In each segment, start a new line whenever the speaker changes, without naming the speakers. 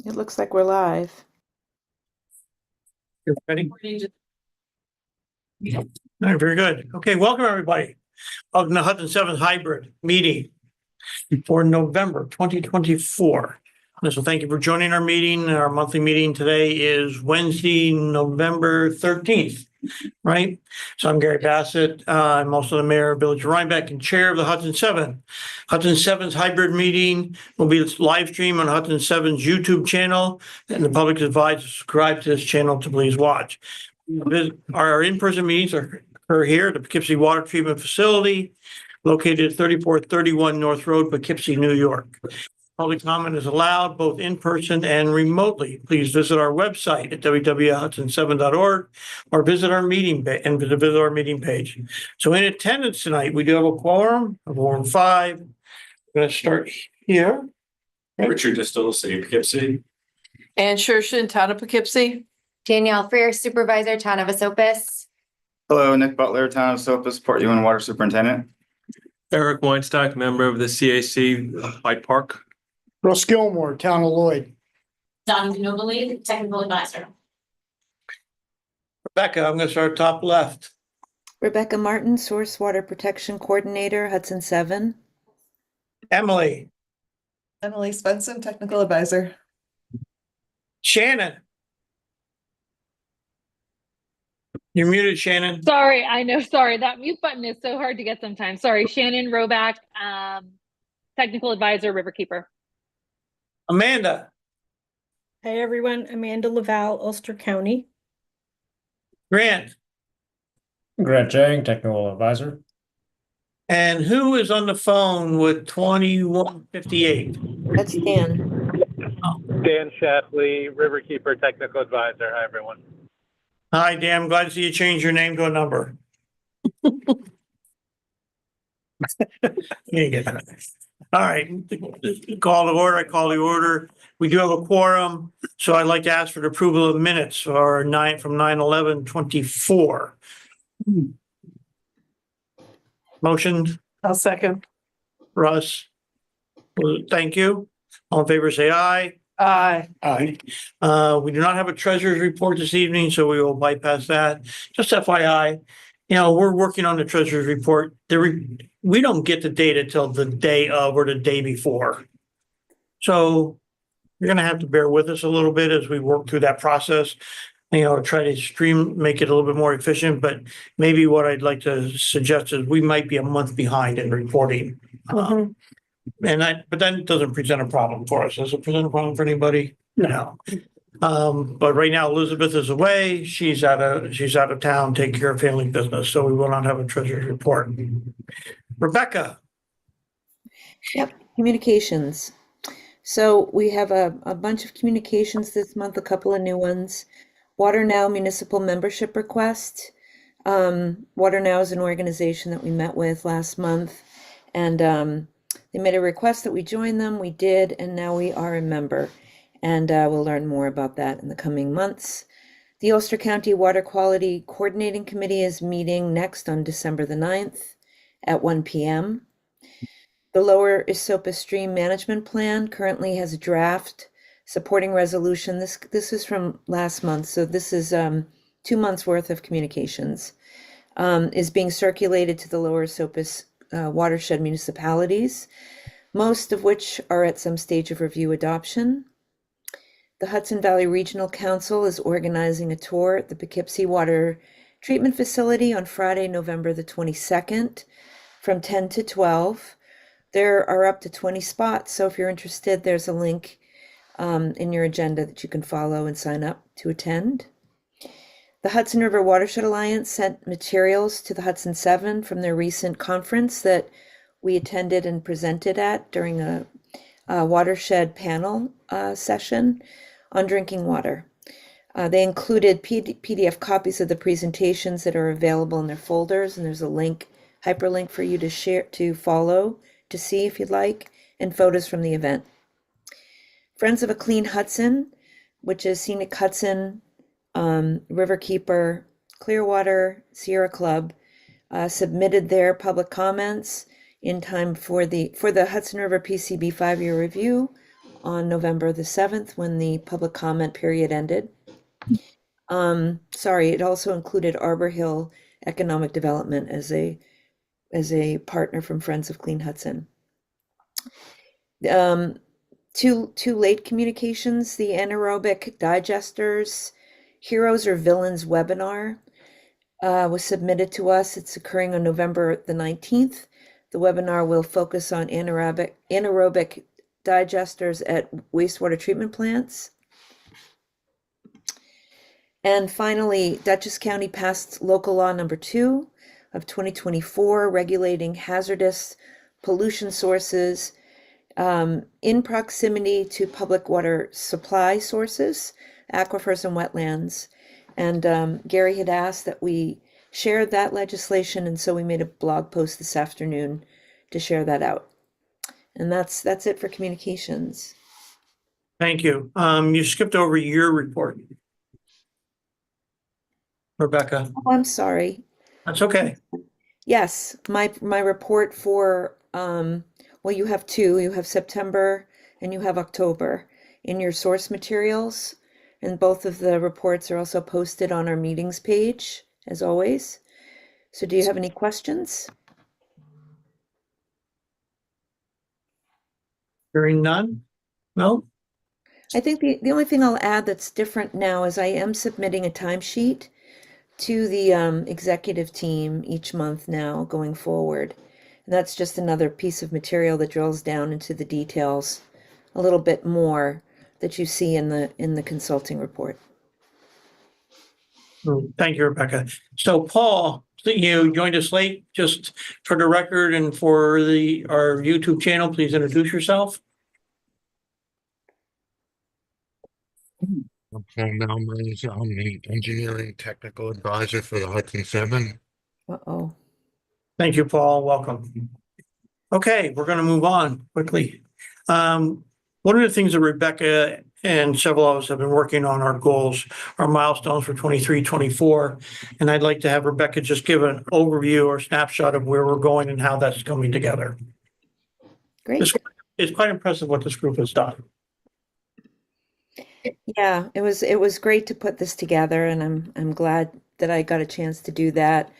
It looks like we're live.
You're ready? All right, very good. Okay, welcome everybody. Welcome to Hudson 7 hybrid meeting for November 2024. So thank you for joining our meeting. Our monthly meeting today is Wednesday, November 13th, right? So I'm Gary Bassett. I'm also the mayor of Village of Rhinebeck and chair of the Hudson 7. Hudson 7's hybrid meeting will be live streamed on Hudson 7's YouTube channel, and the public is advised to subscribe to this channel to please watch. Our in-person meetings occur here at the Poughkeepsie Water Treatment Facility, located at 3431 North Road, Poughkeepsie, New York. Public comment is allowed both in person and remotely. Please visit our website at www.hudson7.org or visit our meeting page. So in attendance tonight, we do have a quorum 5. I'm going to start here.
Richard Distil, City of Poughkeepsie.
Ann Shershin, Town of Poughkeepsie.
Danielle Freer, Supervisor, Town of Esopus.
Hello, Nick Butler, Town of Esopus, Port Ewan Water Superintendent.
Eric Weinstock, member of the CAC Hyde Park.
Russ Gilmore, Town of Lloyd.
Don Ginobili, Technical Advisor.
Rebecca, I'm going to start top left.
Rebecca Martin, Source Water Protection Coordinator, Hudson 7.
Emily.
Emily Svensson, Technical Advisor.
Shannon. You're muted, Shannon.
Sorry, I know. Sorry, that mute button is so hard to get sometimes. Sorry, Shannon Roback, Technical Advisor, Riverkeeper.
Amanda.
Hey everyone, Amanda Laval, Ulster County.
Grant.
Grant Jang, Technical Advisor.
And who is on the phone with 2158?
That's Dan.
Dan Shapley, Riverkeeper Technical Advisor. Hi, everyone.
Hi, Dan. I'm glad to see you change your name to a number. You get that. All right. Call to order. I call the order. We do have a quorum, so I'd like to ask for the approval of minutes for from 9/11/24. Motion.
I'll second.
Russ. Thank you. All in favor, say aye.
Aye.
Aye. We do not have a treasurer's report this evening, so we will bypass that. Just FYI, we're working on the treasurer's report. We don't get the data till the day of or the day before. So you're going to have to bear with us a little bit as we work through that process, to try to make it a little bit more efficient. But maybe what I'd like to suggest is we might be a month behind in reporting. But that doesn't present a problem for us. Does it present a problem for anybody? No. But right now Elizabeth is away. She's out of town taking care of family business, so we will not have a treasurer's report. Rebecca.
Yep, communications. So we have a bunch of communications this month, a couple of new ones. Water Now municipal membership request. Water Now is an organization that we met with last month, and they made a request that we join them. We did, and now we are a member. And we'll learn more about that in the coming months. The Ulster County Water Quality Coordinating Committee is meeting next on December the 9th at 1 p.m. The Lower Esopus Stream Management Plan currently has a draft supporting resolution. This is from last month, so this is 2 months worth of communications. Is being circulated to the Lower Esopus watershed municipalities, most of which are at some stage of review adoption. The Hudson Valley Regional Council is organizing a tour at the Poughkeepsie Water Treatment Facility on Friday, November the 22nd from 10 to 12. There are up to 20 spots, so if you're interested, there's a link in your agenda that you can follow and sign up to attend. The Hudson River Watershed Alliance sent materials to the Hudson 7 from their recent conference that we attended and presented at during a watershed panel session on drinking water. They included PDF copies of the presentations that are available in their folders, and there's a hyperlink for you to share, to follow, to see if you'd like, and photos from the event. Friends of a Clean Hudson, which is Scenic Hudson, Riverkeeper, Clearwater, Sierra Club, submitted their public comments in time for the Hudson River PCB 5-year review on November the 7th when the public comment period ended. Sorry, it also included Arbor Hill Economic Development as a partner from Friends of Clean Hudson. Two late communications, the anaerobic digesters Heroes or Villains webinar was submitted to us. It's occurring on November the 19th. The webinar will focus on anaerobic digesters at wastewater treatment plants. And finally, Dutchess County passed local law number 2 of 2024, regulating hazardous pollution sources in proximity to public water supply sources, aquifers, and wetlands. And Gary had asked that we share that legislation, and so we made a blog post this afternoon to share that out. And that's it for communications.
Thank you. You skipped over your report. Rebecca,
Oh, I'm sorry.
that's okay.
Yes, my report for well, you have 2. You have September and you have October in your source materials, and both of the reports are also posted on our meetings page, as always. So do you have any questions?
Hearing none? No?
I think the only thing I'll add that's different now is I am submitting a timesheet to the executive team each month now going forward. And that's just another piece of material that drills down into the details a little bit more that you see in the consulting report.
Thank you, Rebecca. So Paul, you joined us late. Just for the record and for our YouTube channel, please introduce yourself.
I'm Paul Malmaze. I'm the engineering technical advisor for the Hudson 7.
Uh-oh.
Thank you, Paul. Welcome. Okay, we're going to move on quickly. One of the things that Rebecca and several of us have been working on our goals, our milestones for 23, 24. And I'd like to have Rebecca just give an overview or snapshot of where we're going and how that's coming together.
Great.
It's quite impressive what this group has done.
Yeah, it was great to put this together, and I'm glad that I got a chance to do that.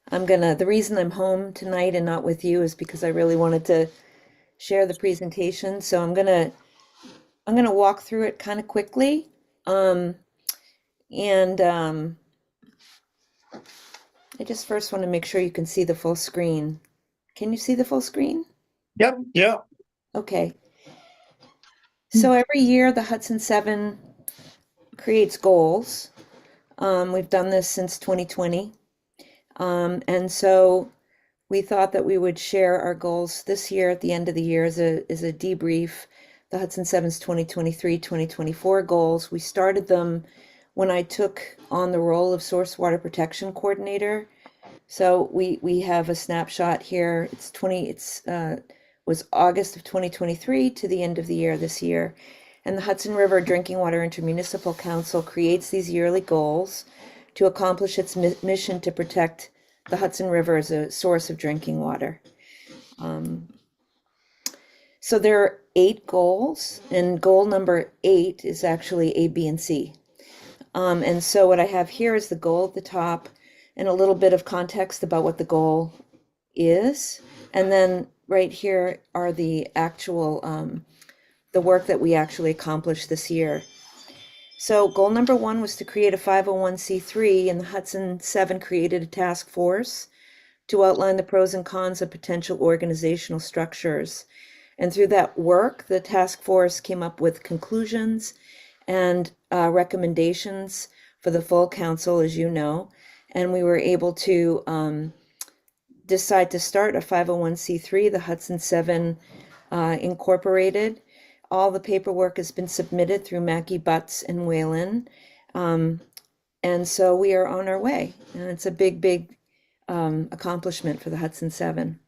The reason I'm home tonight and not with you is because I really wanted to share the presentation. So I'm gonna walk through it kind of quickly. I just first want to make sure you can see the full screen. Can you see the full screen?
Yep. Yeah.
Okay. So every year the Hudson 7 creates goals. We've done this since 2020. And so we thought that we would share our goals this year at the end of the year as a debrief. The Hudson 7's 2023-2024 goals. We started them when I took on the role of Source Water Protection Coordinator. So we have a snapshot here. Was August of 2023 to the end of the year this year. And the Hudson River Drinking Water Intermunicipal Council creates these yearly goals to accomplish its mission to protect the Hudson River as a source of drinking water. So there are 8 goals, and goal number 8 is actually A, B, and C. And so what I have here is the goal at the top and a little bit of context about what the goal is. And then right here are the actual, the work that we actually accomplished this year. So goal number 1 was to create a 501c3, and the Hudson 7 created a task force to outline the pros and cons of potential organizational structures. And through that work, the task force came up with conclusions and recommendations for the full council, as you know, and we were able to decide to start a 501c3, the Hudson 7 Incorporated. All the paperwork has been submitted through Mackey, Butts, and Whalen. And so we are on our way, and it's a big accomplishment for the Hudson 7.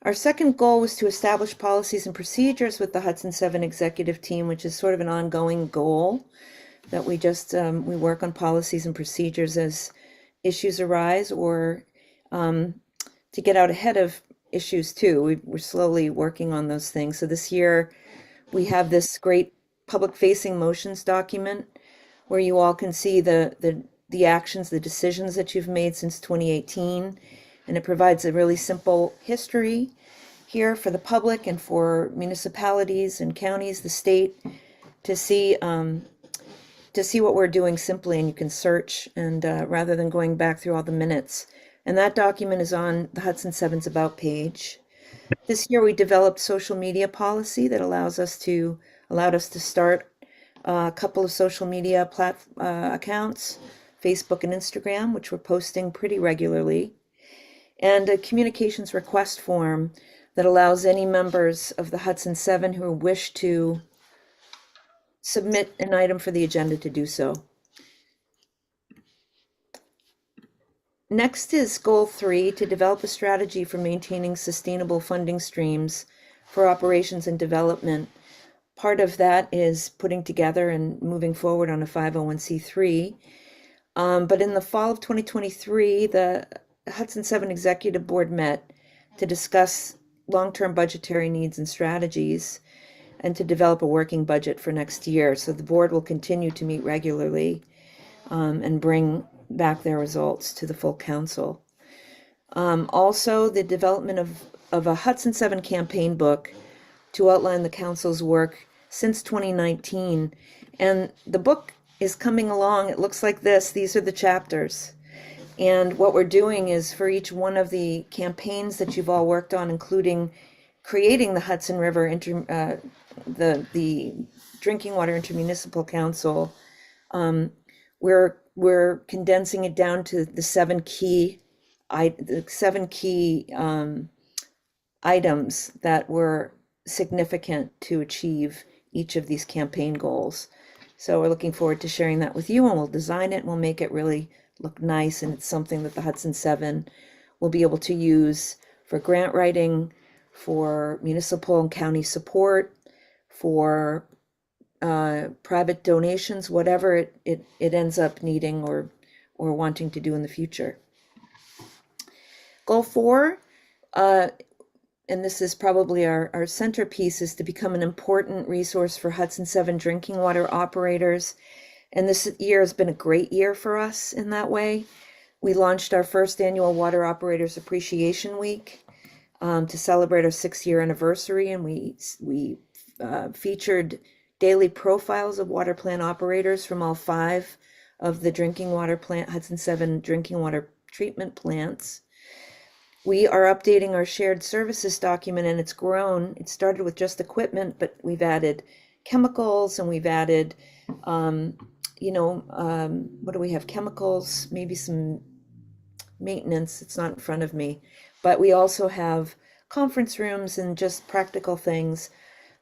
Our second goal was to establish policies and procedures with the Hudson 7 executive team, which is sort of an ongoing goal that we just, we work on policies and procedures as issues arise, or to get out ahead of issues too. We're slowly working on those things. So this year, we have this great public-facing motions document where you all can see the actions, the decisions that you've made since 2018. And it provides a really simple history here for the public and for municipalities and counties, the state, to see what we're doing simply, and you can search and rather than going back through all the minutes. And that document is on the Hudson Seven's About page. This year we developed social media policy that allowed us to start a couple of social media accounts, Facebook and Instagram, which we're posting pretty regularly, and a communications request form that allows any members of the Hudson Seven who wish to submit an item for the agenda to do so. Next is goal 3, to develop a strategy for maintaining sustainable funding streams for operations and development. Part of that is putting together and moving forward on a 501c3. But in the fall of 2023, the Hudson 7 Executive Board met to discuss long-term budgetary needs and strategies and to develop a working budget for next year. So the board will continue to meet regularly and bring back their results to the full council. Also, the development of a Hudson 7 campaign book to outline the council's work since 2019. And the book is coming along. It looks like this. These are the chapters. And what we're doing is for each one of the campaigns that you've all worked on, including creating the Hudson River, the Drinking Water Intermunicipal Council, we're condensing it down to the seven key items that were significant to achieve each of these campaign goals. So we're looking forward to sharing that with you, and we'll design it and we'll make it really look nice, and it's something that the Hudson 7 will be able to use for grant writing, for municipal and county support, for private donations, whatever it ends up needing or wanting to do in the future. Goal 4, and this is probably our centerpiece, is to become an important resource for Hudson 7 drinking water operators. And this year has been a great year for us in that way. We launched our first annual Water Operators Appreciation Week to celebrate our 6-year anniversary, and we featured daily profiles of water plant operators from all 5 of the drinking water plant, Hudson 7 drinking water treatment plants. We are updating our shared services document, and it's grown. It started with just equipment, but we've added chemicals, and we've added, what do we have? Chemicals, maybe some maintenance. It's not in front of me, but we also have conference rooms and just practical things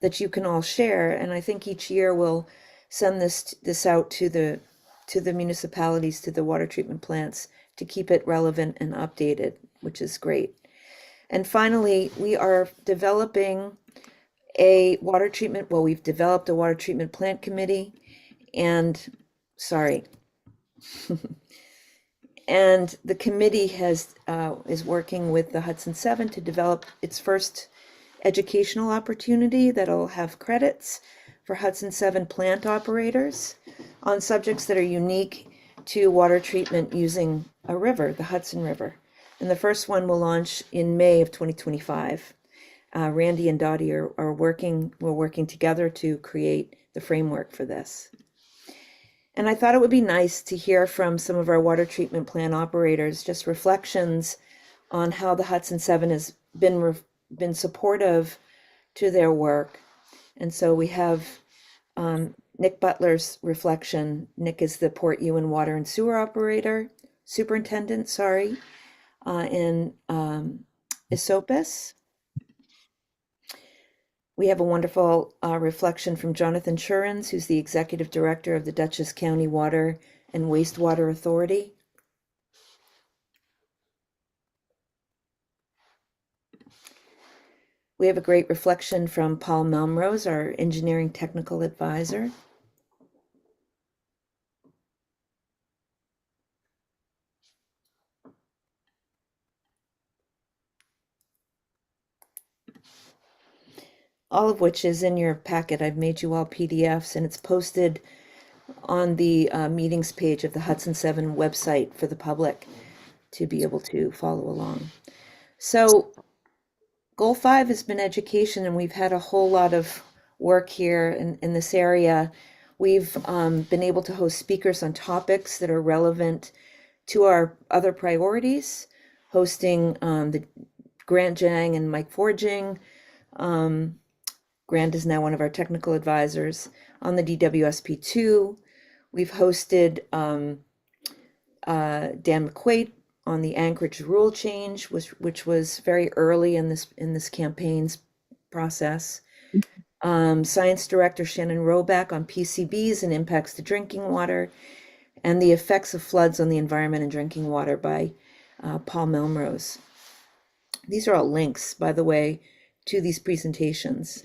that you can all share. And I think each year we'll send this out to the municipalities, to the water treatment plants, to keep it relevant and updated, which is great. And finally, we are developing we've developed a water treatment plant committee, and and the committee is working with the Hudson 7 to develop its first educational opportunity that'll have credits for Hudson 7 plant operators on subjects that are unique to water treatment using a river, the Hudson River. And the first one will launch in May of 2025. Randy and Dottie we're working together to create the framework for this. And I thought it would be nice to hear from some of our water treatment plant operators, just reflections on how the Hudson 7 has been supportive to their work. And so we have Nick Butler's reflection. Nick is the Port Ewan Water and Sewer Superintendent, in Esopus. We have a wonderful reflection from Jonathan Shurins, who's the Executive Director of the Dutchess County Water and Wastewater Authority. We have a great reflection from Paul Melmrose, our Engineering Technical Advisor. all of which is in your packet. I've made you all PDFs, and it's posted on the meetings page of the Hudson 7 website for the public to be able to follow along. So Goal 5 has been education, and we've had a whole lot of work here in this area. We've been able to host speakers on topics that are relevant to our other priorities, hosting the Grant Jang and Mike Forging. Grant is now one of our technical advisors on the DWSP2. We've hosted Dan McQuaid on the Anchorage rule change, which was very early in this campaign's process. Science Director Shannon Roback on PCBs and impacts to drinking water, and the effects of floods on the environment and drinking water by Paul Melmrose. These are all links, by the way, to these presentations.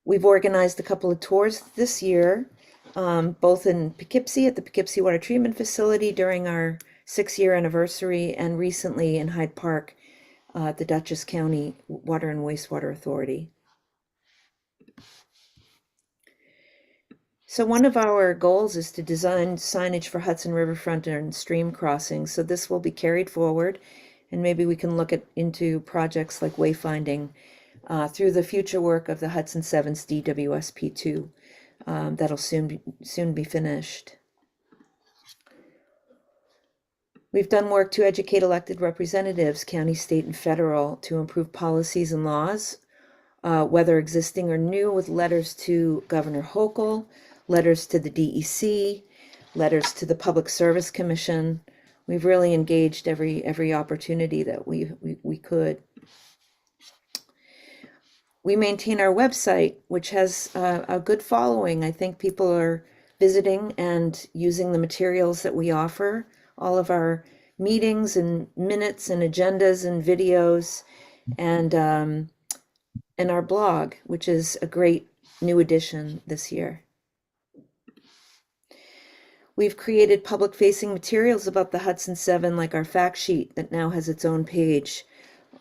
We've organized a couple of tours this year, both in Poughkeepsie at the Poughkeepsie Water Treatment Facility during our 6-year anniversary, and recently in Hyde Park at the Dutchess County Water and Wastewater Authority. So one of our goals is to design signage for Hudson riverfront and stream crossings. So this will be carried forward, and maybe we can look into projects like wayfinding through the future work of the Hudson 7's DWSP2. That'll soon be finished. We've done work to educate elected representatives, county, state, and federal, to improve policies and laws, whether existing or new, with letters to Governor Hochul, letters to the DEC, letters to the Public Service Commission. We've really engaged every opportunity that we could. We maintain our website, which has a good following. I think people are visiting and using the materials that we offer, all of our meetings and minutes and agendas and videos, and our blog, which is a great new addition this year. We've created public-facing materials about the Hudson 7, like our fact sheet that now has its own page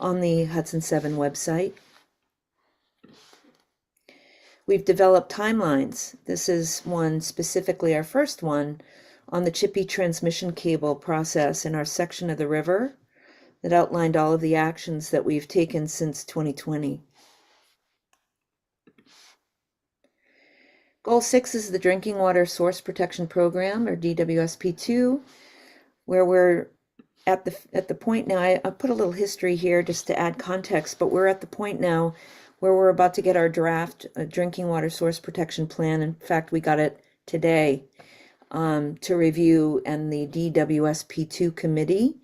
on the Hudson 7 website. We've developed timelines. This is one specifically, our first one, on the Chippy transmission cable process in our section of the river that outlined all of the actions that we've taken since 2020. Goal 6 is the Drinking Water Source Protection Program, or DWSP2, where we're at the point now. I put a little history here just to add context, but we're at the point now where we're about to get our draft Drinking Water Source Protection Plan. In fact, we got it today to review, and the DWSP2 committee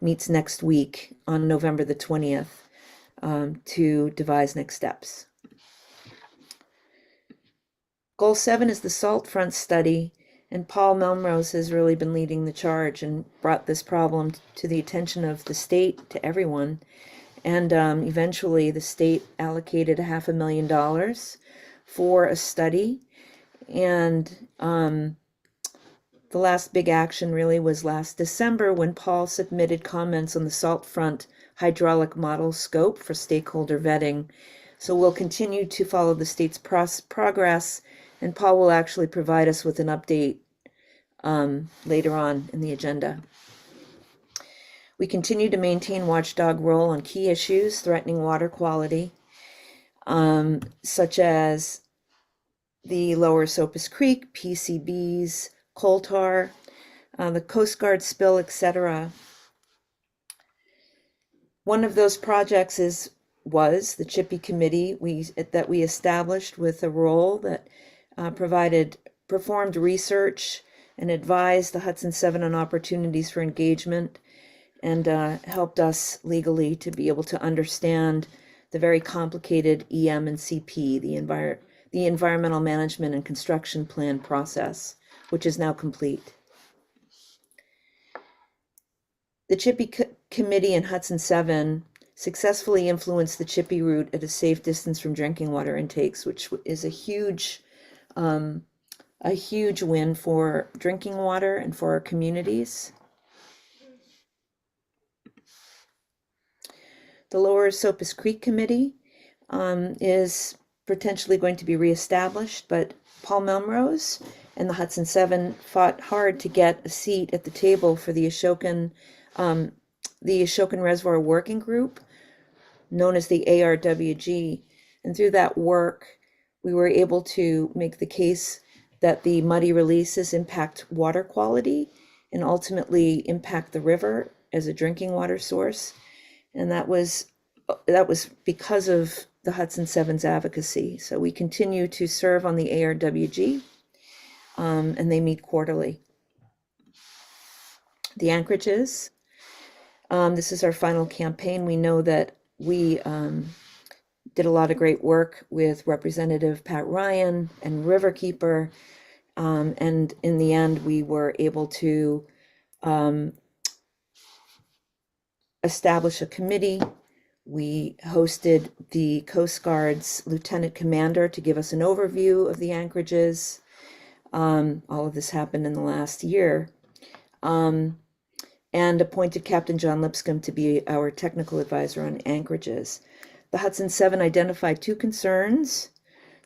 meets next week on November the 20th to devise next steps. Goal 7 is the salt front study, and Paul Melmrose has really been leading the charge and brought this problem to the attention of the state, to everyone. And eventually the state allocated $500,000 for a study. And the last big action really was last December, when Paul submitted comments on the salt front hydraulic model scope for stakeholder vetting. So we'll continue to follow the state's progress, and Paul will actually provide us with an update later on in the agenda. We continue to maintain watchdog role on key issues threatening water quality, such as the Lower Sopus Creek, PCBs, coal tar, the Coast Guard spill, etc. One of those projects was the Chippy Committee that we established, with a role that performed research and advised the Hudson 7 on opportunities for engagement, and helped us legally to be able to understand the very complicated EM and CP, the Environmental Management and Construction Plan process, which is now complete. The Chippy Committee and Hudson 7 successfully influenced the Chippy route at a safe distance from drinking water intakes, which is a huge win for drinking water and for our communities. The Lower Sopus Creek Committee is potentially going to be reestablished, but Paul Melrose and the Hudson Seven fought hard to get a seat at the table for the Ashokan Reservoir Working Group, known as the ARWG. And through that work, we were able to make the case that the muddy releases impact water quality and ultimately impact the river as a drinking water source. And that was because of the Hudson Seven's advocacy. So we continue to serve on the ARWG, and they meet quarterly. The anchorages. This is our final campaign. We know that we did a lot of great work with Representative Pat Ryan and Riverkeeper, and in the end, we were able to establish a committee. We hosted the Coast Guard's Lieutenant Commander to give us an overview of the anchorages. All of this happened in the last year. And appointed Captain John Lipscomb to be our technical advisor on anchorages. The Hudson Seven identified 2 concerns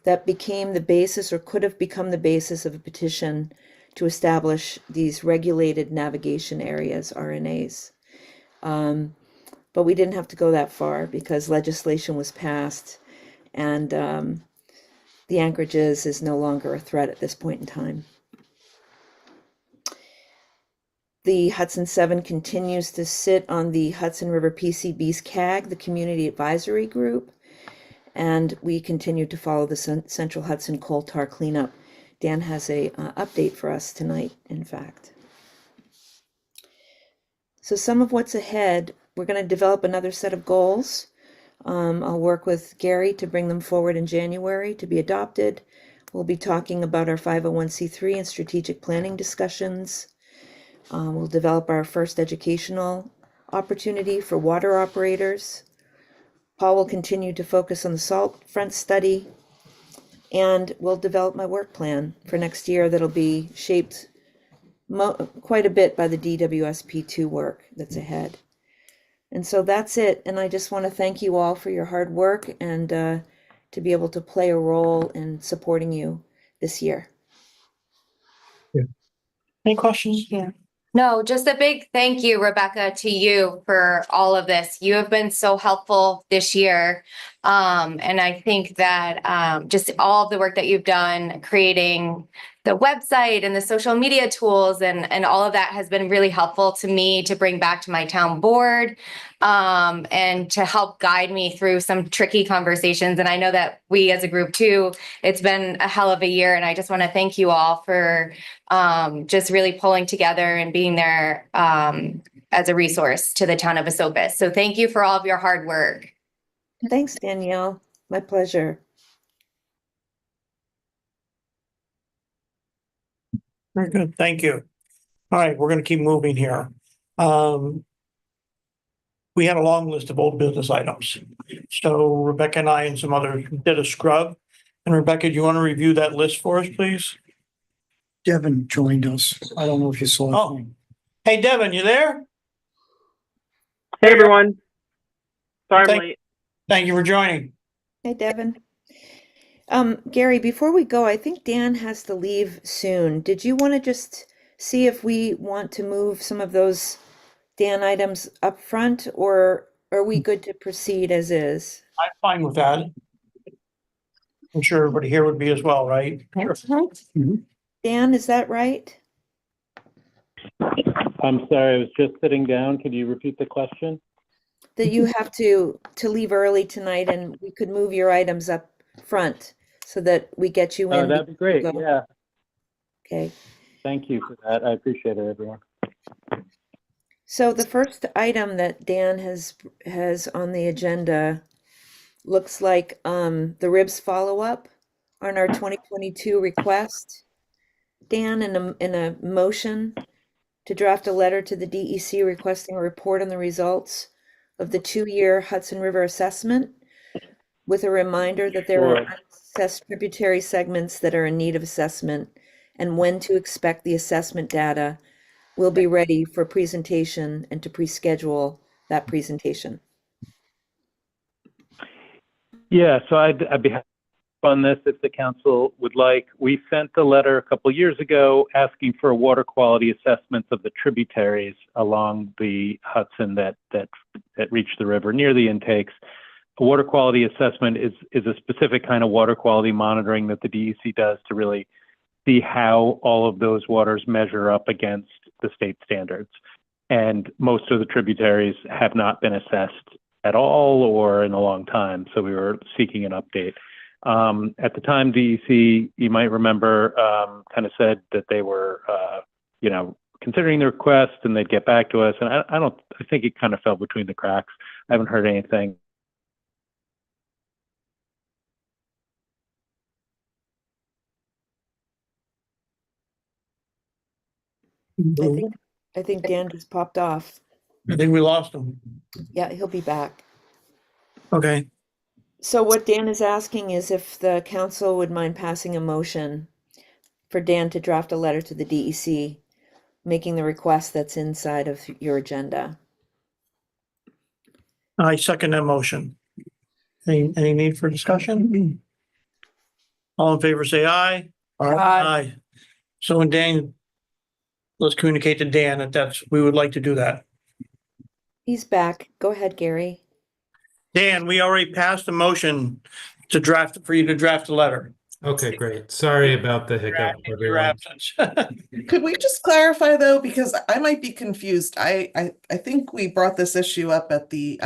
that became the basis or could have become the basis of a petition to establish these regulated navigation areas, RNAs. But we didn't have to go that far because legislation was passed, and the anchorages is no longer a threat at this point in time. The Hudson Seven continues to sit on the Hudson River PCB's CAG, the Community Advisory Group, and we continue to follow the Central Hudson coal tar cleanup. Dan has a update for us tonight, in fact. So some of what's ahead, we're going to develop another set of goals. I'll work with Gary to bring them forward in January to be adopted. We'll be talking about our 501c3 and strategic planning discussions. We'll develop our first educational opportunity for water operators. Paul will continue to focus on the salt front study, and we'll develop my work plan for next year that'll be shaped quite a bit by the DWSP2 work that's ahead. And so that's it. And I just want to thank you all for your hard work and to be able to play a role in supporting you this year.
Any questions?
Yeah. No, just a big thank you, Rebecca, to you for all of this. You have been so helpful this year. And I think that just all of the work that you've done creating the website and the social media tools and all of that has been really helpful to me to bring back to my town board and to help guide me through some tricky conversations. And I know that we as a group too, it's been a hell of a year. And I just want to thank you all for just really pulling together and being there as a resource to the town of Esopus. So thank you for all of your hard work.
Thanks, Danielle. My pleasure.
Very good. Thank you. All right, we're going to keep moving here. We had a long list of old business items. So Rebecca and I and some others did a scrub. And Rebecca, do you want to review that list for us, please?
Devin joined us. I don't know if you saw.
Oh, hey, Devin, you there?
Hey, everyone. Sorry I'm late.
Thank you for joining.
Hey, Devin. Gary, before we go, I think Dan has to leave soon. Did you want to just see if we want to move some of those Dan items up front, or are we good to proceed as is?
I'm fine with that. I'm sure everybody here would be as well, right?
Dan, is that right?
I'm sorry, I was just sitting down. Could you repeat the question?
That you have to leave early tonight and we could move your items up front so that we get you in.
Oh, that'd be great. Yeah.
Okay.
Thank you for that. I appreciate it, everyone.
So the first item that Dan has on the agenda looks like the RIBS follow-up on our 2022 request. Dan, in a motion to draft a letter to the DEC requesting a report on the results of the 2-year Hudson River assessment, with a reminder that there are unassessed tributary segments that are in need of assessment, and when to expect the assessment data will be ready for presentation and to pre-schedule that presentation.
Yeah, so I'd be happy on this if the council would like. We sent a letter a couple years ago asking for water quality assessments of the tributaries along the Hudson that reach the river near the intakes. A water quality assessment is a specific kind of water quality monitoring that the DEC does to really see how all of those waters measure up against the state standards. And most of the tributaries have not been assessed at all or in a long time. So we were seeking an update. At the time, DEC, you might remember, kind of said that they were, considering the request and they'd get back to us. And I think it kind of fell between the cracks. I haven't heard anything.
I think Dan just popped off.
I think we lost him.
Yeah, he'll be back.
Okay.
So what Dan is asking is if the council would mind passing a motion for Dan to draft a letter to the DEC, making the request that's inside of your agenda.
I second that motion. Any need for discussion? All in favor, say aye. Aye. So when Dan, let's communicate to Dan that we would like to do that.
He's back. Go ahead, Gary.
Dan, we already passed a motion for you to draft a letter.
Okay, great. Sorry about the hiccup,
Your
everyone.
absence.
Could we just clarify though, because I might be confused. I think we brought this issue up at the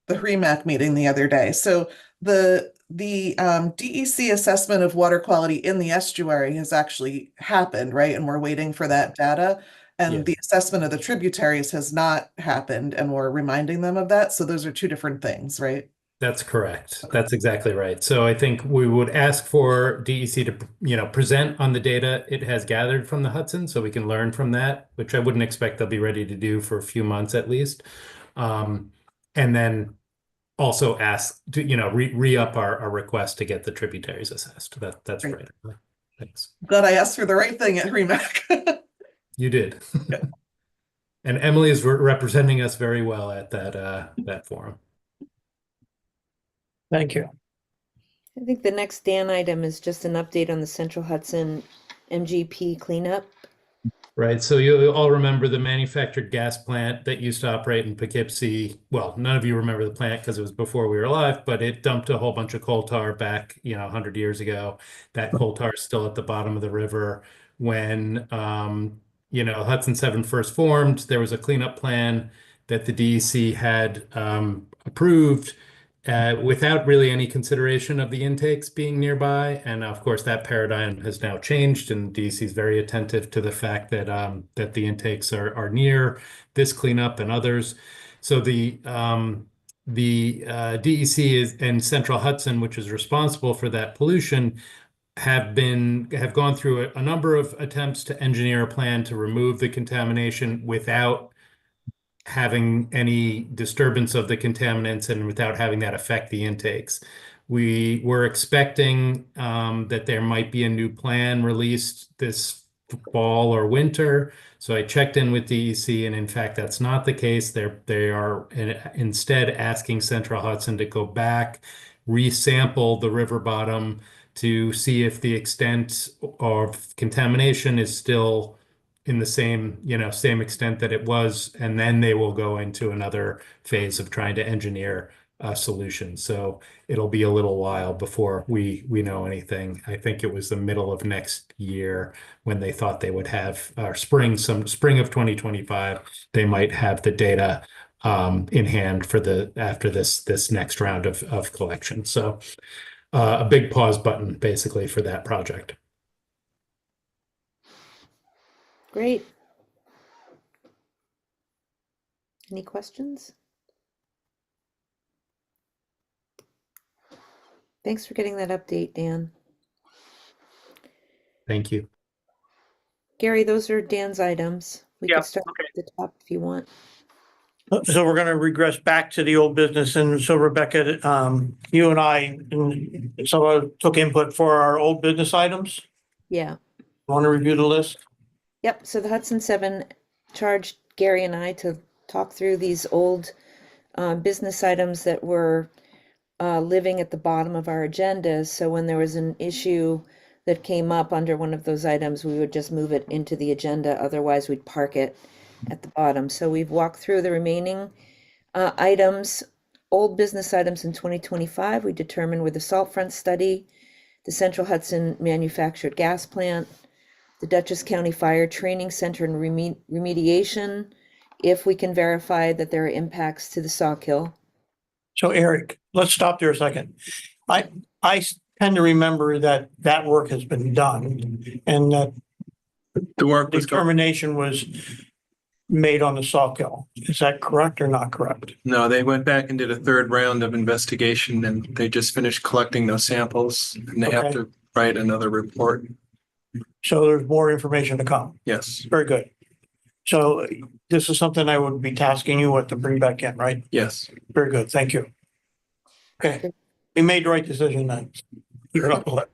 REMAC meeting the other day. So the DEC assessment of water quality in the estuary has actually happened, right? And we're waiting for that data. And
Yes.
the assessment of the tributaries has not happened, and we're reminding them of that. So those are two different things, right?
That's correct. That's exactly right. So I think we would ask for DEC to, present on the data it has gathered from the Hudson so we can learn from that, which I wouldn't expect they'll be ready to do for a few months at least. And then also ask to, re-up our request to get the tributaries assessed. That's
Great.
right. Thanks.
Glad I asked for the right thing at REMAC.
You did. And Emily is representing us very well at that forum.
Thank you.
I think the next Dan item is just an update on the Central Hudson MGP cleanup.
Right. So you all remember the manufactured gas plant that used to operate in Poughkeepsie. Well, none of you remember the plant because it was before we were alive, but it dumped a whole bunch of coal tar back, 100 years ago. That coal tar is still at the bottom of the river. When, Hudson 7 first formed, there was a cleanup plan that the DEC had approved without really any consideration of the intakes being nearby. And of course, that paradigm has now changed, and DEC is very attentive to the fact that that the intakes are near this cleanup and others. So the DEC and Central Hudson, which is responsible for that pollution, have gone through a number of attempts to engineer a plan to remove the contamination without having any disturbance of the contaminants and without having that affect the intakes. We were expecting that there might be a new plan released this fall or winter. So I checked in with DEC, and in fact, that's not the case. They are instead asking Central Hudson to go back, resample the river bottom to see if the extent of contamination is still in the same extent that it was, and then they will go into another phase of trying to engineer a solution. So it'll be a little while before we know anything. I think it was the middle of next year when they thought they would have, spring of 2025, they might have the data in hand for after this next round of collection. So a big pause button basically for that project.
Great. Any questions? Thanks for getting that update, Dan.
Thank you.
Gary, those are Dan's items. We
Yeah,
could start
okay.
at the top if you want.
So we're going to regress back to the old business. And so Rebecca, you and I took input for our old business items.
Yeah.
Want to review the list?
Yep. So the Hudson 7 charged Gary and I to talk through these old business items that were living at the bottom of our agendas. So when there was an issue that came up under one of those items, we would just move it into the agenda. Otherwise, we'd park it at the bottom. So we've walked through the remaining items, old business items in 2025. We determined with the salt front study, the Central Hudson manufactured gas plant, the Dutchess County Fire Training Center and remediation, if we can verify that there are impacts to the Sawkill.
So Eric, let's stop there a second. I tend to remember that that work has been done and that
The work was,
determination was made on the Sawkill. Is that correct or not correct?
no, they went back and did a third round of investigation and they just finished collecting those samples and they have
Okay.
to write another report.
So there's more information to come.
Yes,
Very good. So this is something I would be tasking you with to bring back in, right?
yes.
Very good. Thank you. Okay. We made the right decision then. You're up.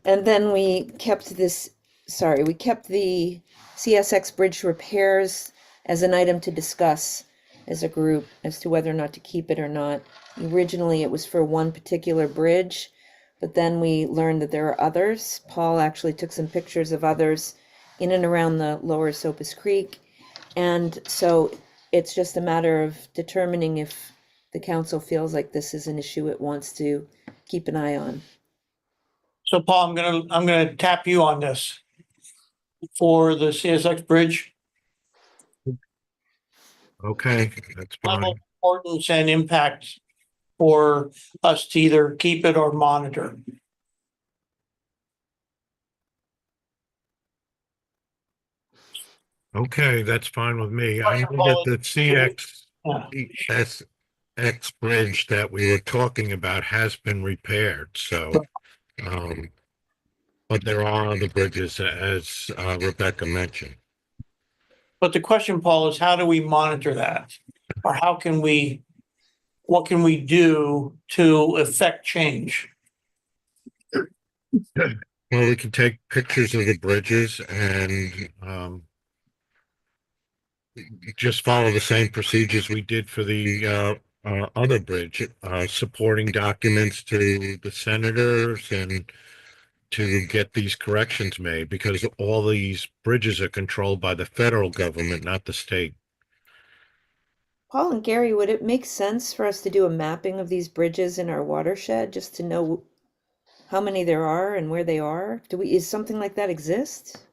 And then we kept we kept the CSX bridge repairs as an item to discuss as a group as to whether or not to keep it or not. Originally, it was for one particular bridge, but then we learned that there are others. Paul actually took some pictures of others in and around the lower Sopus Creek. And so it's just a matter of determining if the council feels like this is an issue it wants to keep an eye on.
So Paul, I'm gonna tap you on this for the CSX bridge.
Okay, that's
Level
fine.
of importance and impact for us to either keep it or monitor.
Okay, that's fine with me. I know that the CSX bridge that we were talking about has been repaired, so, but there are other bridges, as Rebecca mentioned.
But the question, Paul, is how do we monitor that? Or what can we do to affect change?
Well, we can take pictures of the bridges and just follow the same procedures we did for the other bridge, supporting documents to the senators and to get these corrections made, because all these bridges are controlled by the federal government, not the state.
Paul and Gary, would it make sense for us to do a mapping of these bridges in our watershed just to know how many there are and where they are? Is something like that exist?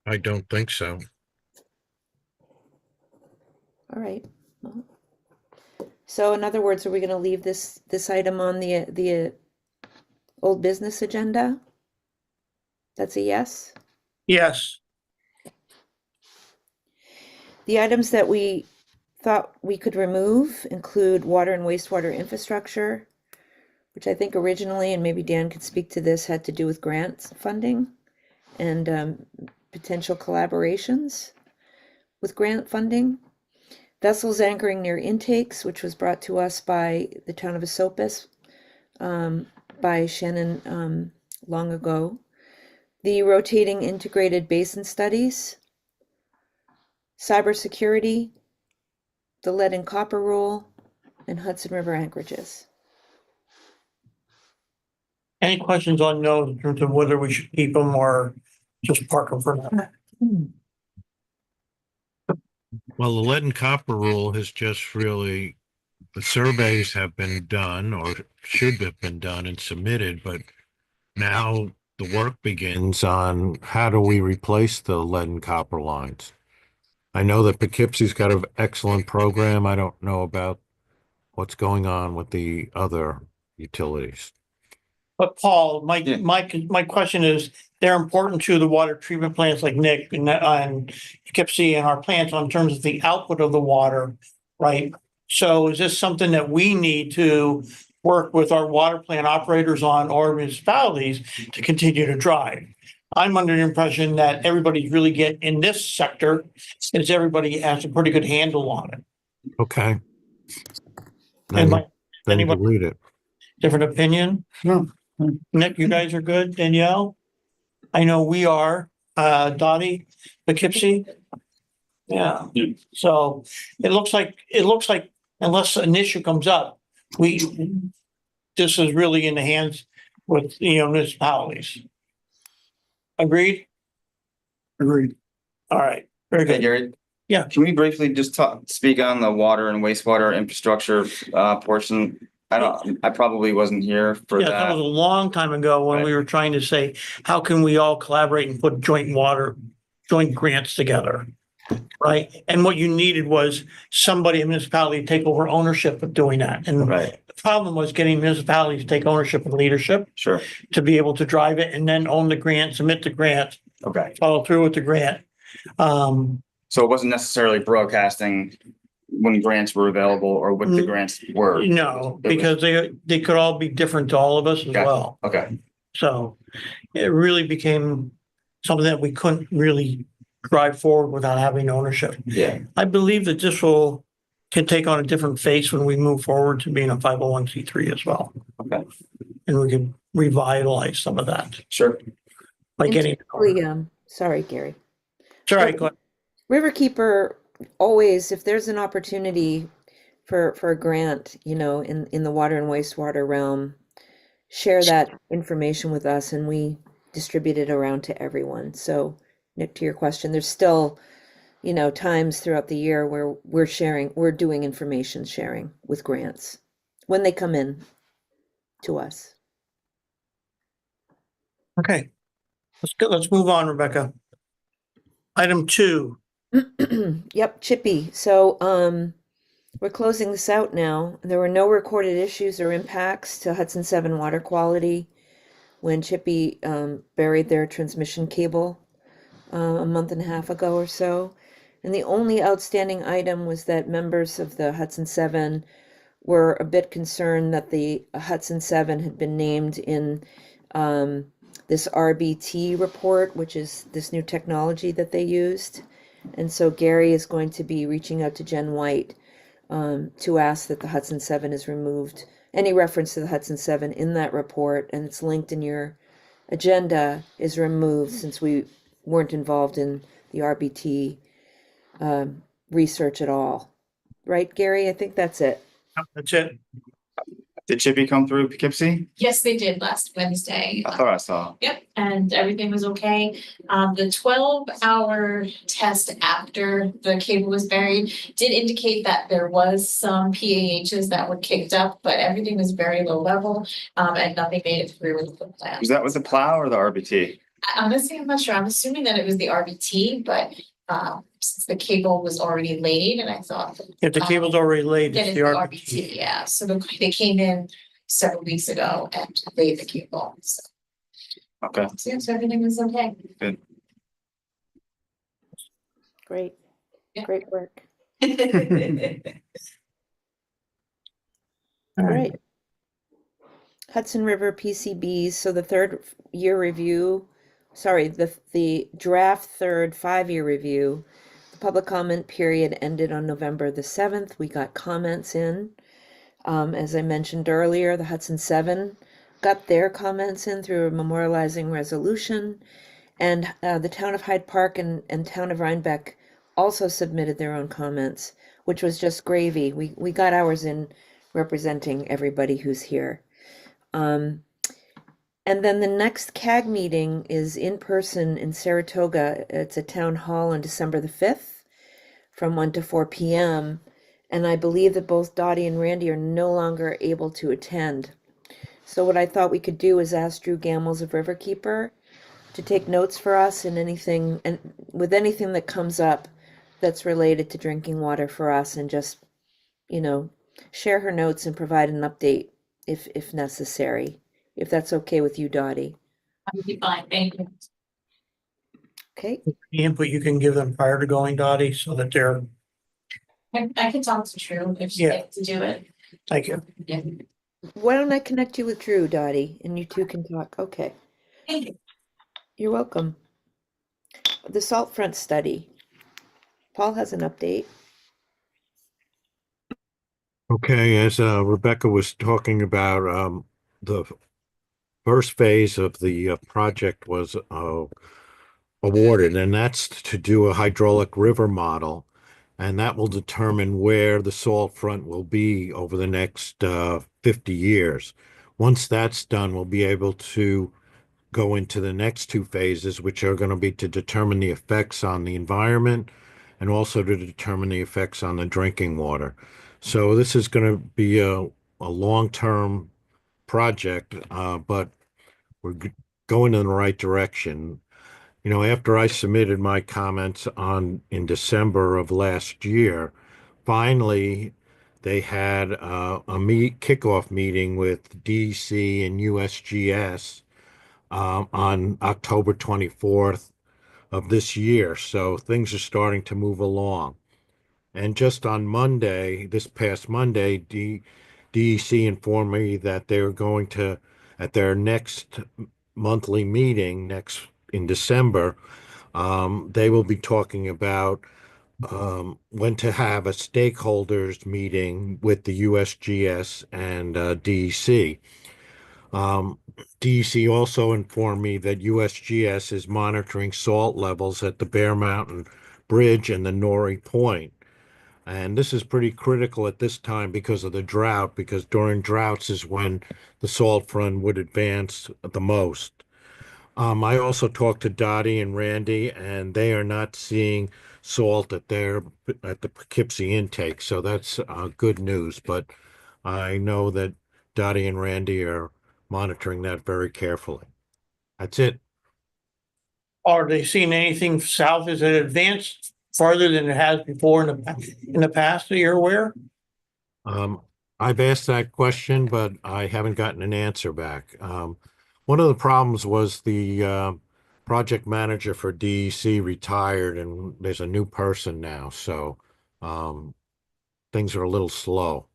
I don't think so.
All right. Well, so in other words, are we going to leave this item on the old business agenda? That's a yes.
Yes.
The items that we thought we could remove include water and wastewater infrastructure, which I think originally, and maybe Dan could speak to this, had to do with grants funding and potential collaborations with grant funding. Vessels anchoring near intakes, which was brought to us by the town of Esopus by Shannon long ago. The rotating integrated basin studies, cybersecurity, the lead and copper rule, and Hudson River anchorages.
Any questions on those in terms of whether we should keep them or just park them for now?
Well, the lead and copper rule has just really, the surveys have been done or should have been done and submitted, but now the work begins on how do we replace the lead and copper lines. I know that Poughkeepsie's got an excellent program. I don't know about what's going on with the other utilities.
But Paul, my question is, they're important to the water treatment plants like Nick and Poughkeepsie and our plants in terms of the output of the water, right? So is this something that we need to work with our water plant operators on or municipalities to continue to drive? I'm under the impression that everybody's really in this sector is everybody has a pretty good handle on it.
Okay.
Anybody
Delete it.
different opinion?
No.
Nick, you guys are good. Danielle? I know we are. Dottie, Poughkeepsie? Yeah, so it looks like unless an issue comes up, this is really in the hands with, municipalities. Agreed?
Agreed.
All right, very
Hey,
good.
Gary.
Yeah.
Can we briefly just speak on the water and wastewater infrastructure portion? I probably wasn't here for
Yeah, that was
that.
a long time ago when we were trying to say, how can we all collaborate and put joint grants together? Right? And what you needed was somebody, a municipality, to take over ownership of doing that. And
Right,
the problem was getting municipalities to take ownership and leadership
sure.
to be able to drive it and then own the grant, submit the grant,
Okay.
follow through with the grant.
So it wasn't necessarily broadcasting when grants were available or what the grants were.
No, because they could all be different to all of us as
Gotcha.
well.
Okay.
So it really became something that we couldn't really drive forward without having ownership.
Yeah.
I believe that can take on a different face when we move forward to being a 501c3 as well.
Okay.
And we can revitalize some of that
Sure.
by
And
getting.
typically, sorry, Gary.
It's all right, go ahead.
Riverkeeper always, if there's an opportunity for a grant, in the water and wastewater realm, share that information with us and we distribute it around to everyone. So, Nick, to your question, there's still, times throughout the year where we're doing information sharing with grants when they come in to us.
Okay. Let's move on, Rebecca. Item 2.
Yep, Chippy. So, we're closing this out now. There were no recorded issues or impacts to Hudson 7 water quality when Chippy buried their transmission cable a month and a half ago or so. And the only outstanding item was that members of the Hudson 7 were a bit concerned that the Hudson 7 had been named in this RBT report, which is this new technology that they used. And so Gary is going to be reaching out to Jen White to ask that the Hudson 7 is removed, any reference to the Hudson 7 in that report, and it's linked in your agenda, is removed since we weren't involved in the RBT research at all. Right, Gary? I think that's it.
That's it.
Did Chippy come through Poughkeepsie?
Yes, they did last Wednesday.
I thought I saw.
Yep, and everything was okay. The 12-hour test after the cable was buried did indicate that there was some PAHs that were kicked up, but everything was very low level, and nothing made it through with the plant.
Was that with the plow or the RBT?
Honestly, I'm not sure. I'm assuming that it was the RBT, but since the cable was already laid, and I thought.
If the cable's already laid,
Then
it's
it's
the
the
RBT.
RBT, yeah. So they came in several weeks ago and laid the cable. So,
Okay.
so everything was okay.
Good.
Great.
Yeah.
Great work.
All
All right. Hudson River PCBs, so the the draft third 5-year review, the public comment period ended on November the 7th. We got comments in. As I mentioned earlier, the Hudson 7 got their comments in through a memorializing resolution, and the town of Hyde Park and town of Rhinebeck also submitted their own comments, which was just gravy. We got ours in representing everybody who's here. And then the next CAG meeting is in person in Saratoga. It's a town hall on December the 5th from 1 to 4 p.m. And I believe that both Dottie and Randy are no longer able to attend. So what I thought we could do is ask Drew Gambles of Riverkeeper to take notes for us and anything that comes up that's related to drinking water for us, and just, share her notes and provide an update if necessary. If that's okay with you, Dottie.
That would be fine, thank you.
Okay.
The input you can give them prior to going, Dottie, so that they're,
I can talk to Drew if she'd
Yeah.
like to do it.
thank you.
Yeah.
Why don't I connect you with Drew, Dottie, and you two can talk? Okay.
Thank you.
You're welcome. The salt front study. Paul has an update.
Okay, as Rebecca was talking about, the first phase of the project was awarded, and that's to do a hydraulic river model. And that will determine where the salt front will be over the next 50 years. Once that's done, we'll be able to go into the next two phases, which are going to be to determine the effects on the environment and also to determine the effects on the drinking water. So this is going to be a long-term project, but we're going in the right direction. After I submitted my comments in December of last year, finally they had a kickoff meeting with DC and USGS on October 24th of this year. So things are starting to move along. And just on Monday, this past Monday, DEC informed me that they're going to, at their next monthly meeting next in December, they will be talking about when to have a stakeholders meeting with the USGS and DEC. DEC also informed me that USGS is monitoring salt levels at the Bear Mountain Bridge and the Nori Point. And this is pretty critical at this time because of the drought, because during droughts is when the salt front would advance the most. I also talked to Dottie and Randy, and they are not seeing salt at the Poughkeepsie intake, so that's good news. But I know that Dottie and Randy are monitoring that very carefully. That's it.
Are they seeing anything south? Is it advanced farther than it has before in the past that you're aware?
I've asked that question, but I haven't gotten an answer back. One of the problems was the project manager for DEC retired, and there's a new person now, so things are a little slow.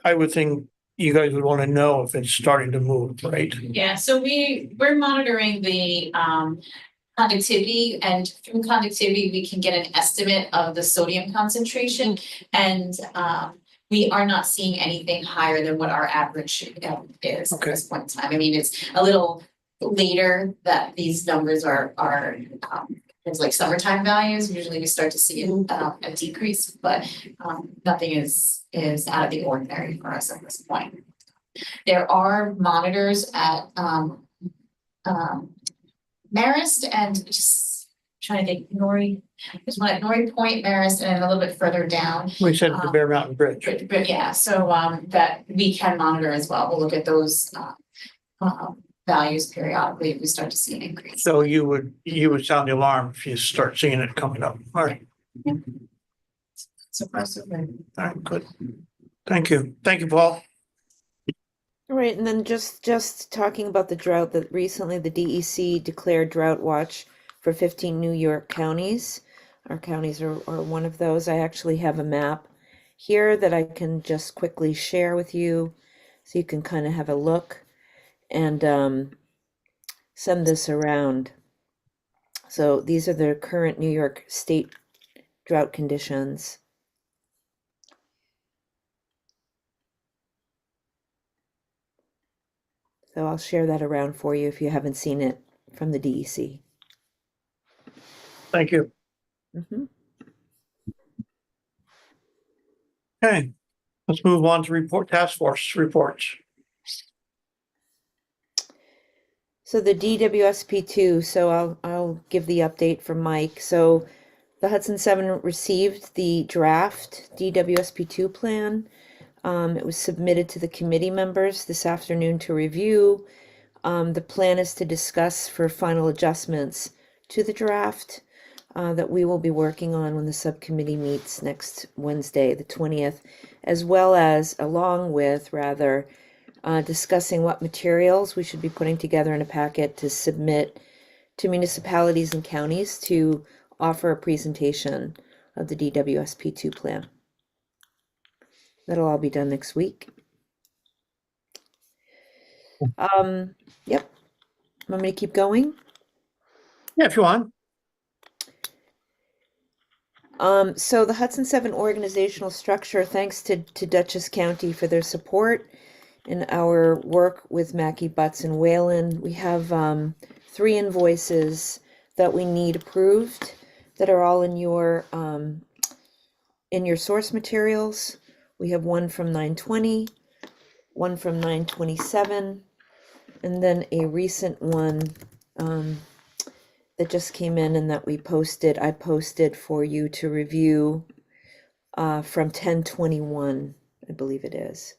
I would think you guys would want to know if it's starting to move, right?
Yeah, so we're monitoring the conductivity, and through conductivity, we can get an estimate of the sodium concentration. And we are not seeing anything higher than what our average is at this point in time. I mean, it's a little later that these numbers are it's like summertime values. Usually we start to see a decrease, but nothing is out of the ordinary for us at this point. There are monitors at Marist and just trying to think Nori. There's one at Nori Point, Marist, and a little bit further down.
We said the Bear Mountain Bridge.
But yeah, so that we can monitor as well. We'll look at those values periodically if we start to see an increase.
So you would sound the alarm if you start seeing it coming up. All right.
Surprisingly.
All right, good. Thank you. Thank you, Paul.
All right, and then just talking about the drought, that recently the DEC declared drought watch for 15 New York counties. Our counties are one of those. I actually have a map here that I can just quickly share with you so you can kind of have a look and send this around. So these are the current New York State drought conditions. So I'll share that around for you if you haven't seen it from the DEC.
Thank you. Okay, let's move on to task force reports.
So the DWSP2, so I'll give the update from Mike. So the Hudson 7 received the draft DWSP2 plan. It was submitted to the committee members this afternoon to review. The plan is to discuss for final adjustments to the draft that we will be working on when the subcommittee meets next Wednesday, the 20th, as well as discussing what materials we should be putting together in a packet to submit to municipalities and counties to offer a presentation of the DWSP2 plan. That'll all be done next week. Yep. Want me to keep going?
Yeah, if you want.
So the Hudson 7 organizational structure, thanks to Dutchess County for their support in our work with Mackey, Butts, and Whalen. We have 3 invoices that we need approved that are all in your source materials. We have one from 9/20, one from 9/27, and then a recent one that just came in and that I posted for you to review from 10/21, I believe it is.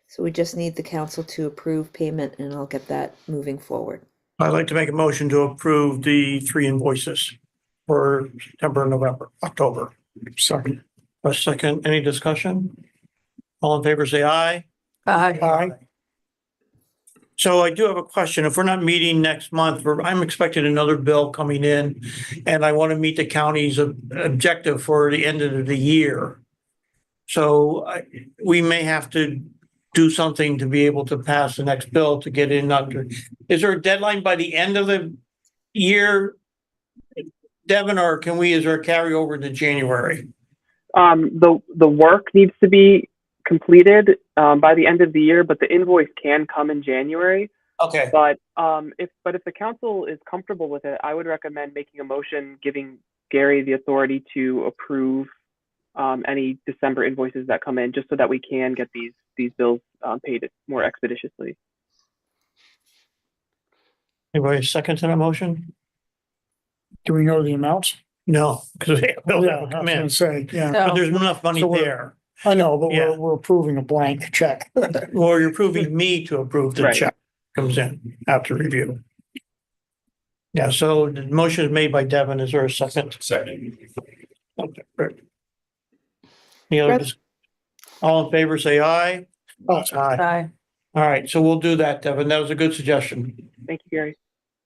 So we just need the council to approve payment and I'll get that moving forward.
I'd like to make a motion to approve the 3 invoices for September, November, October.
Second.
A second, any discussion? All in favor, say aye.
Aye.
Aye. So I do have a question. If we're not meeting next month, I'm expecting another bill coming in, and I want to meet the county's objective for the end of the year. So we may have to do something to be able to pass the next bill to get in under. Is there a deadline by the end of the year, Devin, or is there a carryover to January?
The work needs to be completed by the end of the year, but the invoice can come in January.
Okay.
But if the council is comfortable with it, I would recommend making a motion giving Gary the authority to approve any December invoices that come in, just so that we can get these bills paid more expeditiously.
Anybody second to the motion?
Do we know the amounts?
No, because bills
Yeah,
haven't
I
come
was
in.
gonna say, yeah.
But there's enough money
So we're-
there.
I know, but
Yeah.
we're approving a blank check.
Or you're approving me to approve the
Right.
check comes in after review. Yeah, so the motion is made by Devin. Is there a second?
Second.
Okay, great. Any other all in favor, say aye.
Oh,
Aye.
Aye.
All right, so we'll do that, Devin. That was a good suggestion.
Thank you, Gary.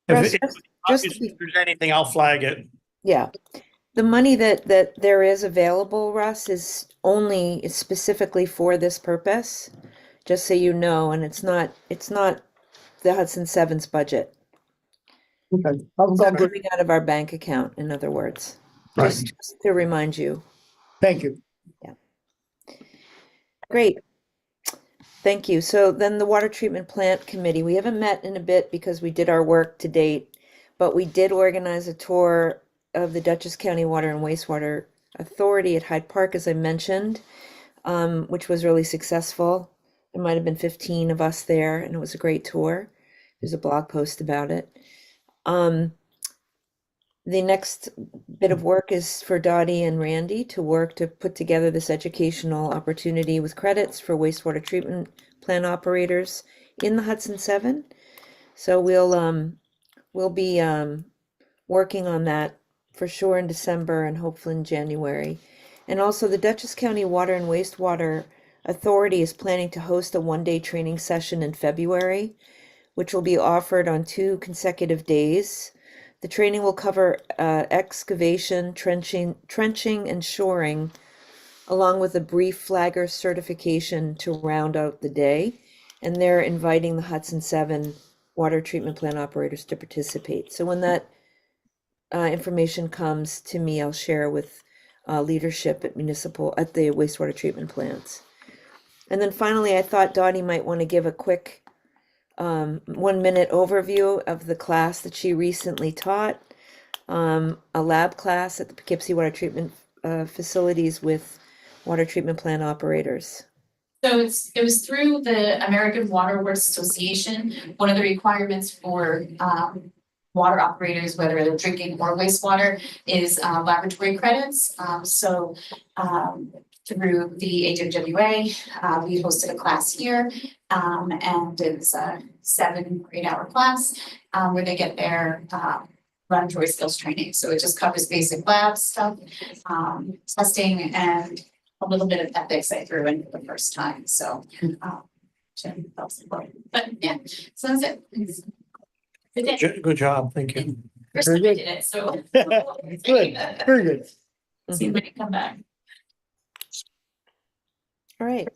Russ,
If
just
there's anything, I'll flag it.
Yeah. The money that there is available, Russ, is specifically for this purpose, just so you know, and it's not the Hudson Seven's budget.
Okay.
It's not coming out of our bank account, in other words.
Right.
Just to remind you.
Thank you.
Great. Thank you. So then the Water Treatment Plant Committee, we haven't met in a bit because we did our work to date, but we did organize a tour of the Dutchess County Water and Wastewater Authority at Hyde Park, as I mentioned, which was really successful. There might have been 15 of us there, and it was a great tour. There's a blog post about it. The next bit of work is for Dottie and Randy to work to put together this educational opportunity with credits for wastewater treatment plant operators in the Hudson 7. So we'll be working on that for sure in December and hopefully in January. And also the Dutchess County Water and Wastewater Authority is planning to host a one-day training session in February, which will be offered on 2 consecutive days. The training will cover excavation, trenching, and shoring, along with a brief flagger certification to round out the day. And they're inviting the Hudson 7 water treatment plant operators to participate. So when that information comes to me, I'll share with leadership at the wastewater treatment plants. And then finally, I thought Dottie might want to give a quick 1-minute overview of the class that she recently taught, a lab class at the Poughkeepsie Water Treatment facilities with water treatment plant operators.
So it was through the American Water Works Association. One of the requirements for water operators, whether they're drinking or wastewater, is laboratory credits. Through the HWA, we hosted a class here, and it's a 7 or 8 hour class where they get their laboratory skills training. So it just covers basic lab stuff, testing, and a little bit of ethics I threw in for the first time. So that was important. But yeah, so that's it.
Good job, thank you.
First time I did it, so
Good, very good.
see when you come back.
All right.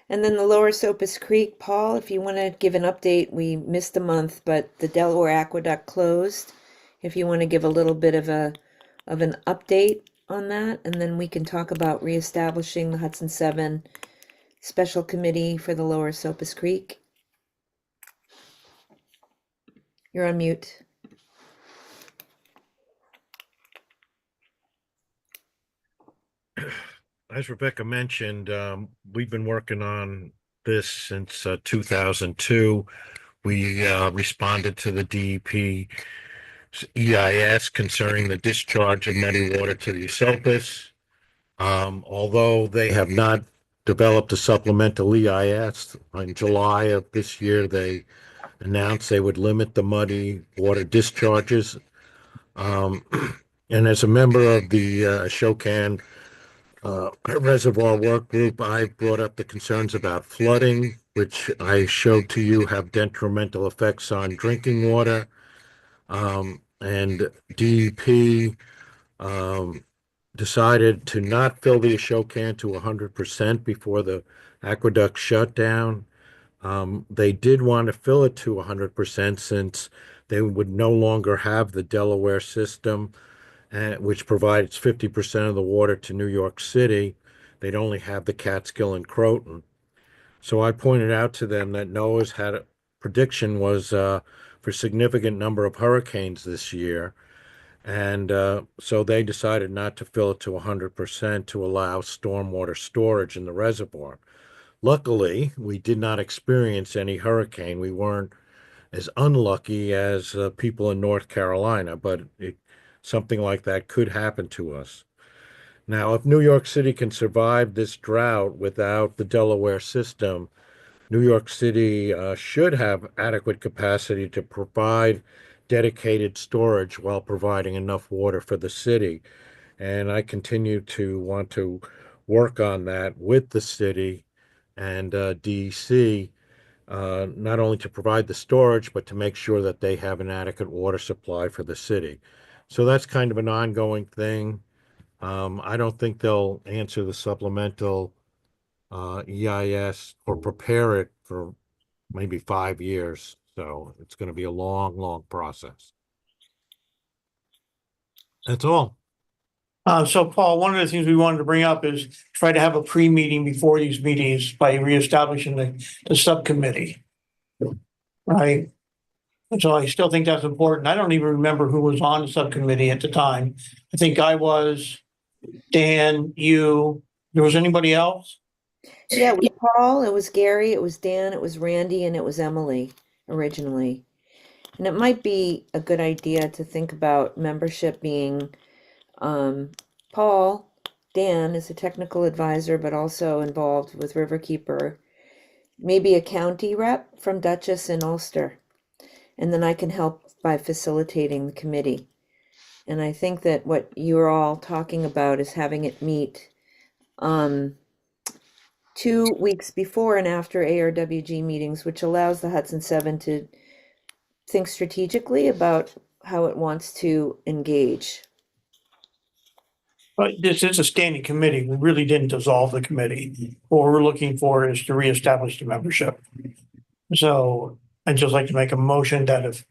And then the Lower Sopus Creek, Paul, if you want to give an update, we missed a month, but the Delaware Aqueduct closed. If you want to give a little bit of an update on that, and then we can talk about reestablishing the Hudson 7 Special Committee for the Lower Sopus Creek. You're on mute.
as Rebecca mentioned, we've been working on this since 2002. We responded to the DEP EIS concerning the discharge of muddy water to the Esopus. Although they have not developed a supplemental EIS, in July of this year, they announced they would limit the muddy water discharges. Um, and as a member of the Shokan Reservoir Work Group, I brought up the concerns about flooding, which I showed to you have detrimental effects on drinking water. And DEP decided to not fill the Ashokan to 100% before the aqueduct shut down. They did want to fill it to 100% since they would no longer have the Delaware system, which provides 50% of the water to New York City. They'd only have the Catskill and Croton. So I pointed out to them that NOAA's had a prediction was for significant number of hurricanes this year. And so they decided not to fill it to 100% to allow stormwater storage in the reservoir. Luckily, we did not experience any hurricane. We weren't as unlucky as people in North Carolina, but something like that could happen to us. Now, if New York City can survive this drought without the Delaware system, New York City should have adequate capacity to provide dedicated storage while providing enough water for the city. And I continue to want to work on that with the city and DEC, not only to provide the storage, but to make sure that they have an adequate water supply for the city. So that's kind of an ongoing thing. I don't think they'll answer the supplemental EIS or prepare it for maybe 5 years. So it's going to be a long, long process. That's all.
So Paul, one of the things we wanted to bring up is try to have a pre-meeting before these meetings by reestablishing the subcommittee. Right? And so I still think that's important. I don't even remember who was on the subcommittee at the time. I think I was, Dan, you, there was anybody else?
Yeah, it was Paul, it was Gary, it was Dan, it was Randy, and it was Emily originally. And it might be a good idea to think about membership being Paul, Dan is a technical advisor, but also involved with Riverkeeper. Maybe a county rep from Dutchess and Ulster. And then I can help by facilitating the committee. And I think that what you're all talking about is having it meet 2 weeks before and after ARWG meetings, which allows the Hudson 7 to think strategically about how it wants to engage.
But this is a standing committee. We really didn't dissolve the committee. What we're looking for is to reestablish the membership. So I'd just like to make a motion that if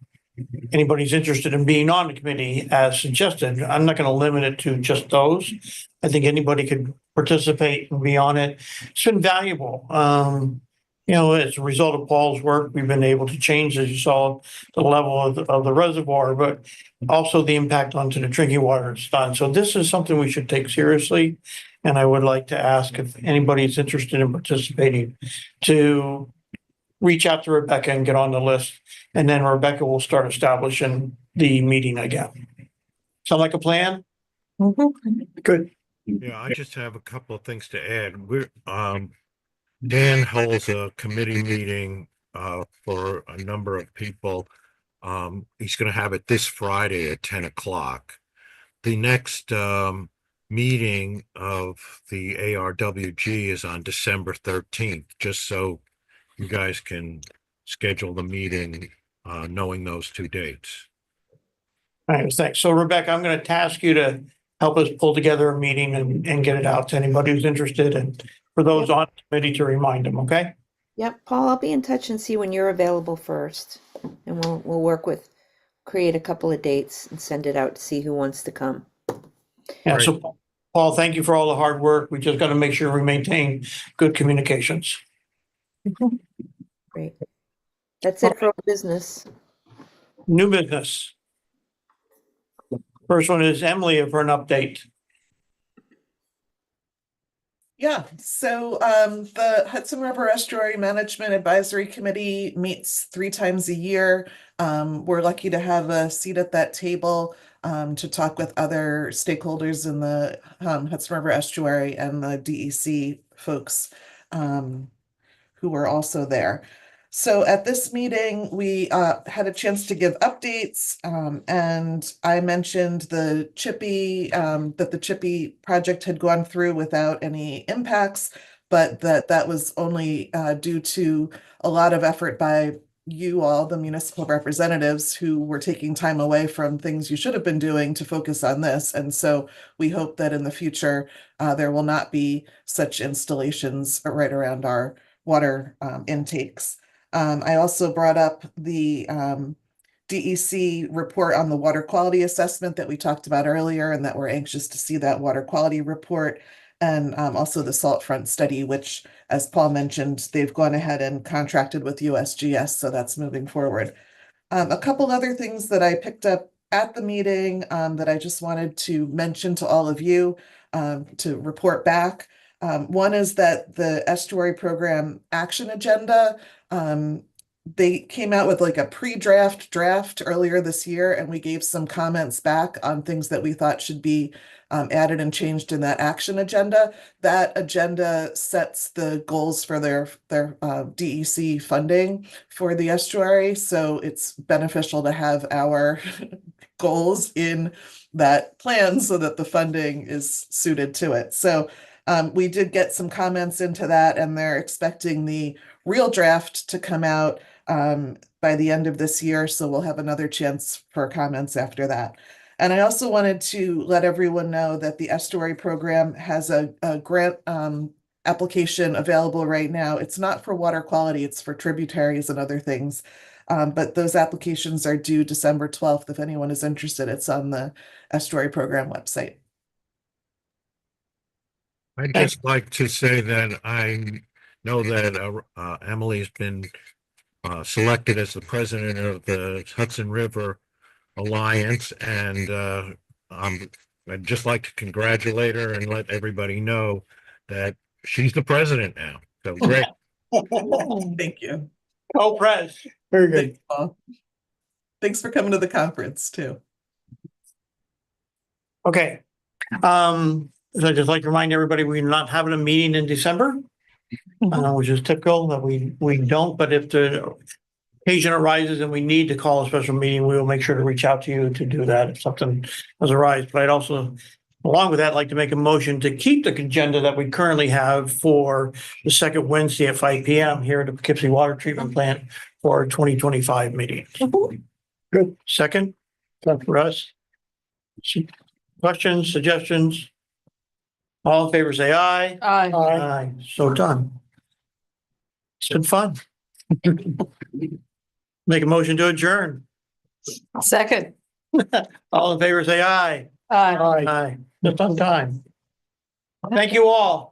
anybody's interested in being on the committee as suggested, I'm not going to limit it to just those. I think anybody could participate and be on it. It's been valuable. As a result of Paul's work, we've been able to change, as you saw, the level of the reservoir, but also the impact onto the drinking water it's done. So this is something we should take seriously. And I would like to ask if anybody's interested in participating to reach out to Rebecca and get on the list. And then Rebecca will start establishing the meeting again. Sound like a plan? Good.
Yeah, I just have a couple of things to add. Dan holds a committee meeting for a number of people. He's going to have it this Friday at 10 o'clock. The next meeting of the ARWG is on December 13th, just so you guys can schedule the meeting knowing those two dates.
All right, thanks. So Rebecca, I'm going to task you to help us pull together a meeting and get it out to anybody who's interested, and for those on the committee to remind them, okay?
Yep, Paul, I'll be in touch and see when you're available first. And we'll work with, create a couple of dates and send it out to see who wants to come.
Yeah, so Paul, thank you for all the hard work. We just got to make sure we maintain good communications.
Great. That's it for old business.
New business. First one is Emily for an update.
Yeah, so the Hudson River Estuary Management Advisory Committee meets 3 times a year. We're lucky to have a seat at that table to talk with other stakeholders in the Hudson River Estuary and the DEC folks who were also there. So at this meeting, we had a chance to give updates, and I mentioned the Chippy, that the Chippy project had gone through without any impacts, but that was only due to a lot of effort by you all, the municipal representatives, who were taking time away from things you should have been doing to focus on this. And so we hope that in the future, there will not be such installations right around our water intakes. I also brought up the DEC report on the water quality assessment that we talked about earlier, and that we're anxious to see that water quality report, and also the salt front study, which, as Paul mentioned, they've gone ahead and contracted with USGS, so that's moving forward. A couple other things that I picked up at the meeting that I just wanted to mention to all of you to report back. One is that the estuary program action agenda, they came out with like a pre-draft draft earlier this year, and we gave some comments back on things that we thought should be added and changed in that action agenda. That agenda sets the goals for their DEC funding for the estuary, so it's beneficial to have our goals in that plan so that the funding is suited to it. So we did get some comments into that, and they're expecting the real draft to come out by the end of this year. So we'll have another chance for comments after that. And I also wanted to let everyone know that the estuary program has a grant application available right now. It's not for water quality, it's for tributaries and other things. But those applications are due December 12th. If anyone is interested, it's on the estuary program website.
I'd just like to say that I know that Emily's been selected as the president of the Hudson River Alliance, and I'd just like to congratulate her and let everybody know that she's the president now. So great.
Thank you.
Co-pres. Very good.
Thanks, Paul. Thanks for coming to the conference too.
Okay. So I'd just like to remind everybody, we're not having a meeting in December, which is typical that we don't, but if the occasion arises and we need to call a special meeting, we will make sure to reach out to you to do that if something does arise. But I'd also, along with that, like to make a motion to keep the agenda that we currently have for the second Wednesday at 5 p.m. here at the Poughkeepsie Water Treatment Plant for our 2025 meeting. Good. Second, for us. Questions, suggestions? All in favor, say aye.
Aye.
Aye. So done. It's been fun. Make a motion to adjourn.
Second.
All in favor, say aye.
Aye.
Aye. Just on time. Thank you all.